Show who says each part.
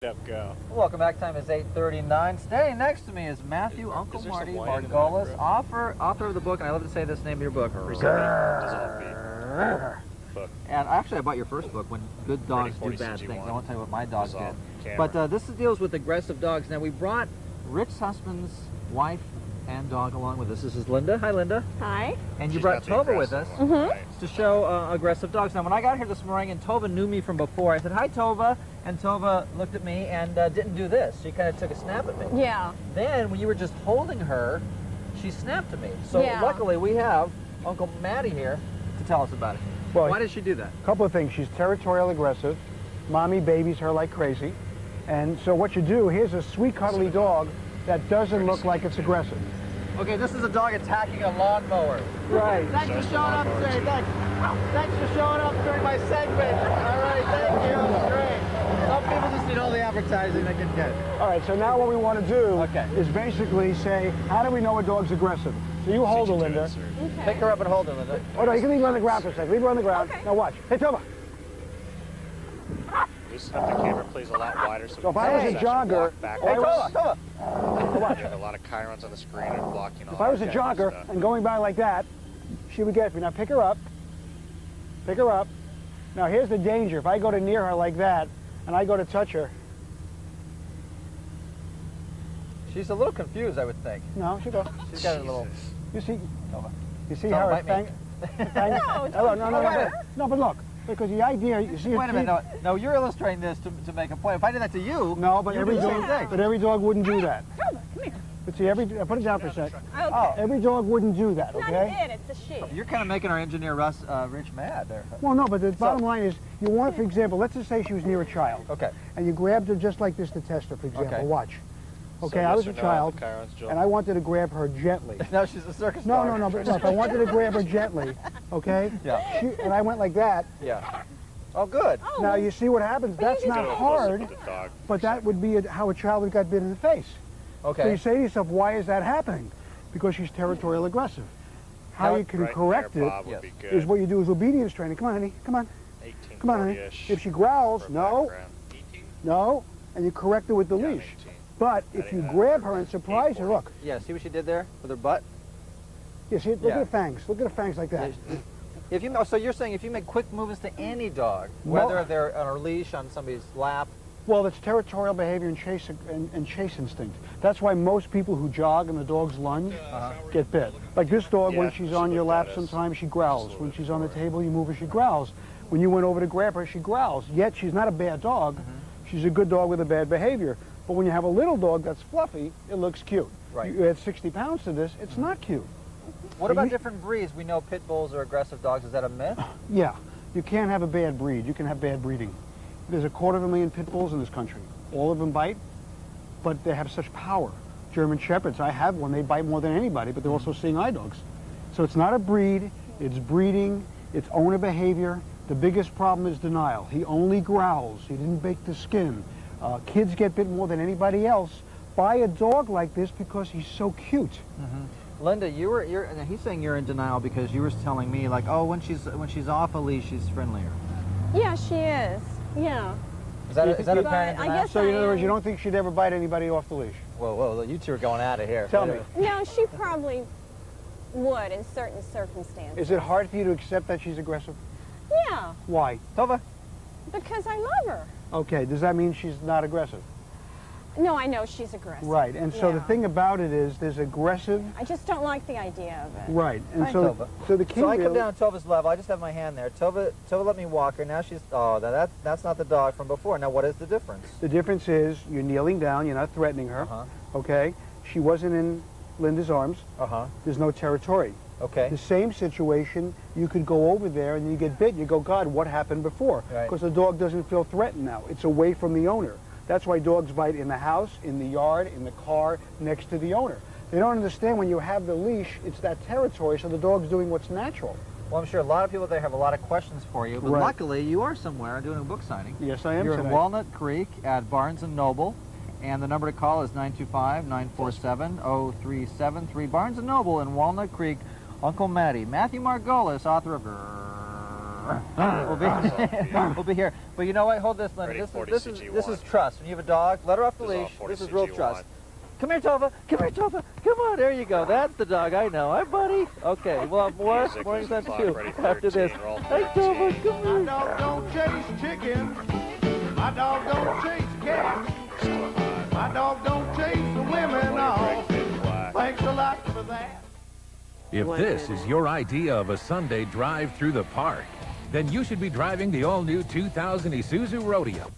Speaker 1: Go.
Speaker 2: Welcome back. Time is 8:39. Standing next to me is Matthew Uncle Marty Margolis, author of the book, and I love to say this name of your book. And actually, I bought your first book, When Good Dogs Do Bad Things. I won't tell you what my dog did. But this deals with aggressive dogs. Now, we brought Rick's husband's wife and dog along with us. This is Linda. Hi, Linda.
Speaker 3: Hi.
Speaker 2: And you brought Tova with us to show aggressive dogs. Now, when I got here this morning and Tova knew me from before, I said, hi, Tova. And Tova looked at me and didn't do this. She kind of took a snap at me.
Speaker 3: Yeah.
Speaker 2: Then, when you were just holding her, she snapped at me. So luckily, we have Uncle Matty here to tell us about it. Well, why did she do that?
Speaker 4: A couple of things. She's territorial aggressive. Mommy babies her like crazy. And so what you do, here's a sweet, cuddly dog that doesn't look like it's aggressive.
Speaker 2: Okay, this is a dog attacking a lawnmower.
Speaker 4: Right.
Speaker 2: Thanks for showing up today. Thanks for showing up during my segment. All right, thank you. Great. Some people just need all the advertising they can get.
Speaker 4: All right, so now what we want to do is basically say, how do we know a dog's aggressive? So you hold her, Linda.
Speaker 3: Okay.
Speaker 2: Pick her up and hold her, Linda.
Speaker 4: Oh, no, you can leave her on the ground for a second. Leave her on the ground.
Speaker 3: Okay.
Speaker 4: Now watch. Hey, Tova.
Speaker 1: Just have the camera plays a lot wider, so
Speaker 4: if I was a jogger,
Speaker 2: Hey, Tova.
Speaker 1: a lot of chirons on the screen and blocking all.
Speaker 4: If I was a jogger and going by like that, she would get me. Now pick her up. Pick her up. Now here's the danger. If I go to near her like that, and I go to touch her.
Speaker 2: She's a little confused, I would think.
Speaker 4: No, she go.
Speaker 2: She's got a little...
Speaker 4: You see?
Speaker 2: Tova.
Speaker 4: You see
Speaker 2: Tova,
Speaker 4: how
Speaker 2: bite
Speaker 4: her
Speaker 2: me.
Speaker 4: No, but look. Because the idea, you see...
Speaker 2: Wait a minute, no, you're illustrating this to make a point. If I did that to you,
Speaker 4: no, but every dog wouldn't do that.
Speaker 3: Tova, come here.
Speaker 4: But see, put it down for a sec.
Speaker 3: Okay.
Speaker 4: Every dog wouldn't do that,
Speaker 3: It's
Speaker 4: okay?
Speaker 3: not it, it's a she.
Speaker 2: You're kind of making our engineer Rich mad there.
Speaker 4: Well, no, but the bottom line is, you want, for example, let's just say she was near a child.
Speaker 2: Okay.
Speaker 4: And you grabbed her just like this to test her, for example.
Speaker 2: Okay.
Speaker 4: Watch. Okay,
Speaker 1: So
Speaker 4: I was
Speaker 1: yes
Speaker 4: a
Speaker 1: or no,
Speaker 4: child,
Speaker 1: chirons, Joel?
Speaker 4: and I wanted to grab her gently.
Speaker 2: No, she's a circus dog.
Speaker 4: No, but look, I wanted to grab her gently, okay?
Speaker 2: Yeah.
Speaker 4: And I went like that.
Speaker 2: Yeah. Oh, good.
Speaker 3: Oh,
Speaker 4: Now, you see what happens? That's not hard, but that would be how a child would got bit in the face.
Speaker 2: Okay.
Speaker 4: So you say to yourself, why is that happening? Because she's territorial aggressive. How you can correct it is what you do is obedience training. Come on, honey. Come on. Come on, honey. If she growls, no, and you correct her with the leash. But if you grab her and surprise her, look.
Speaker 2: Yeah, see what she did there with her butt?
Speaker 4: You see, look at her fangs. Look at her fangs like that.
Speaker 2: If you, so you're saying if you make quick movements to any dog, whether they're on a leash, on somebody's lap?
Speaker 4: Well, it's territorial behavior and chase instinct. That's why most people who jog and the dogs lunge get bit. Like this dog, when she's on your lap sometimes, she growls. When she's on the table, you move her, she growls. When you went over to grab her, she growls. Yet she's not a bad dog. She's a good dog with a bad behavior. But when you have a little dog that's fluffy, it looks cute.
Speaker 2: Right.
Speaker 4: You add 60 pounds to this, it's not cute.
Speaker 2: What about different breeds? We know pit bulls are aggressive dogs. Is that a myth?
Speaker 4: Yeah. You can't have a bad breed. You can have bad breeding. There's 250,000 pit bulls in this country. All of them bite, but they have such power. German Shepherds, I have one. They bite more than anybody, but they're also seeing eye dogs. So it's not a breed. It's breeding. It's owner behavior. The biggest problem is denial. He only growls. He didn't bake the skin. Kids get bit more than anybody else. Buy a dog like this because he's so cute.
Speaker 2: Linda, he's saying you're in denial because you were telling me like, oh, when she's off a leash, she's friendlier.
Speaker 3: Yeah, she is. Yeah.
Speaker 2: Is that apparent?
Speaker 3: I guess
Speaker 4: So in other words, you don't think she'd ever bite anybody off the leash?
Speaker 2: Whoa, you two are going out of here.
Speaker 4: Tell me.
Speaker 3: No, she probably would in certain circumstances.
Speaker 4: Is it hard for you to accept that she's aggressive?
Speaker 3: Yeah,
Speaker 4: Why?
Speaker 2: Tova.
Speaker 3: because I love her.
Speaker 4: Okay, does that mean she's not aggressive?
Speaker 3: No, I know she's aggressive.
Speaker 4: Right, and so the
Speaker 3: Yeah.
Speaker 4: thing about it is there's aggressive...
Speaker 3: I just don't like the idea of it.
Speaker 4: Right, and
Speaker 2: Hi,
Speaker 4: so,
Speaker 2: Tova.
Speaker 4: so the key
Speaker 2: So I come
Speaker 4: really-
Speaker 2: down to Tova's level. I just have my hand there. Tova let me walk her. Now she's, that's not the dog from before. Now what is the difference?
Speaker 4: The difference is you're kneeling down, you're not threatening her, okay? She wasn't in Linda's arms. There's no territory.
Speaker 2: Okay.
Speaker 4: The same situation, you could go over there and you get bit. You go, God, what happened before?
Speaker 2: Right.
Speaker 4: Because the dog doesn't feel threatened now. It's away from the owner. That's why dogs bite in the house, in the yard, in the car, next to the owner. They don't understand when you have the leash, it's that territory, so the dog's doing what's natural.
Speaker 2: Well, I'm sure a lot of people there have a lot of questions for you, but
Speaker 4: Right.
Speaker 2: luckily you are somewhere doing a book signing.
Speaker 4: Yes, I am
Speaker 2: You're
Speaker 4: today.
Speaker 2: in Walnut Creek at Barnes & Noble, and the number to call is 925-947-0373. Barnes & Noble in Walnut Creek. Uncle Matty. Matthew Margolis, author of We'll be here. But you know what? Hold this, Linda.
Speaker 1: Ready,
Speaker 2: This is trust. When you have a dog, let her off the leash. This is real trust. Come here, Tova. Come here, Tova. Come on, there you go. That's the dog I know. Hi, buddy. Okay, we'll have more morning time too after this. Hey, Tova, come here.
Speaker 5: My dog don't chase chickens. My dog don't chase cats. My dog don't chase the women off. Thanks a lot for that.
Speaker 6: If this is your idea of a Sunday drive through the park, then you should be driving the all-new 2000 Isuzu Rodeo.